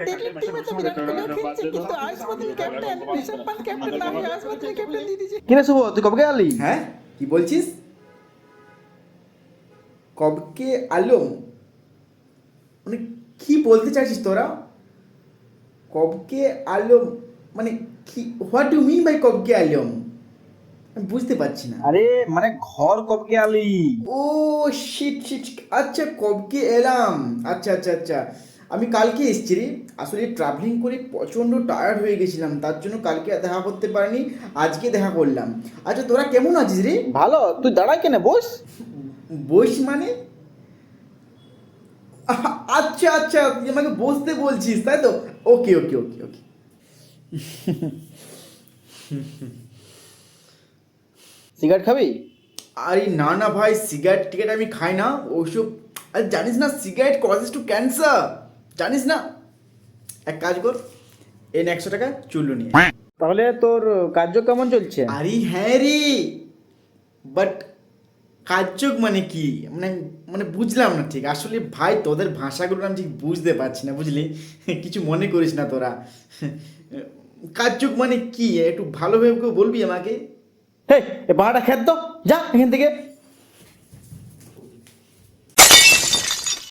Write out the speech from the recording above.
দিল্লির টিমে তো বিরাট কোহলিও খেলছে, কিন্তু আইস বদল ক্যাপ্টেন ঋষভ পান্ট ক্যাপ্টেন না হয়ে আইস বদল ক্যাপ্টেন দিয়ে দিয়েছে। কিরে শুভ, তুই কবে আলি? হ্যাঁ, কি বলছিস? কবকে আলম মানে কি বলতে চাইছিস তোরা? কবকে আলম মানে কি? হোয়াট ডু মিন বাই কবকে আলম? আমি বুঝতে পারছি না। আরে মানে ঘর কবে আলি? ও শিট শিট, আচ্ছা কবকে এলাম, আচ্ছা আচ্ছা আচ্ছা। আমি কালকে এসেছি রে, আসলে ট্রাভেলিং করে প্রচণ্ড টায়ার্ড হয়ে গেছিলাম, তার জন্য কালকে আর দেখা করতে পারিনি, আজকে দেখা করলাম। আচ্ছা তোরা কেমন আছিস রে? ভালো, তুই দাঁড়াই কেন, বস। বস মানে? আচ্ছা আচ্ছা, তুই আমাকে বসতে বলছিস তাই তো? ওকে ওকে ওকে ওকে। সিগারেট খাবি? আরে না না ভাই, সিগারেট টিকেট আমি খাই না ওইসব। আরে জানিস না সিগারেট কজেস টু ক্যান্সার, জানিস না? এক কাজ কর, এন 100 টাকা চুল্লু নিয়ে। তাহলে তোর কার্য কেমন চলছে? আরে হ্যাঁ রে, বাট কাজযোগ মানে কি? মানে মানে বুঝলাম না ঠিক আসলে ভাই, তোদের ভাষাগুলো আমি ঠিক বুঝতে পারছি না, বুঝলি? কিছু মনে করিস না তোরা। কাজযোগ মানে কি একটু ভালোভাবে কেউ বলবি আমাকে? হে, এ বাড়াটা খেত তো, যা এখান থেকে।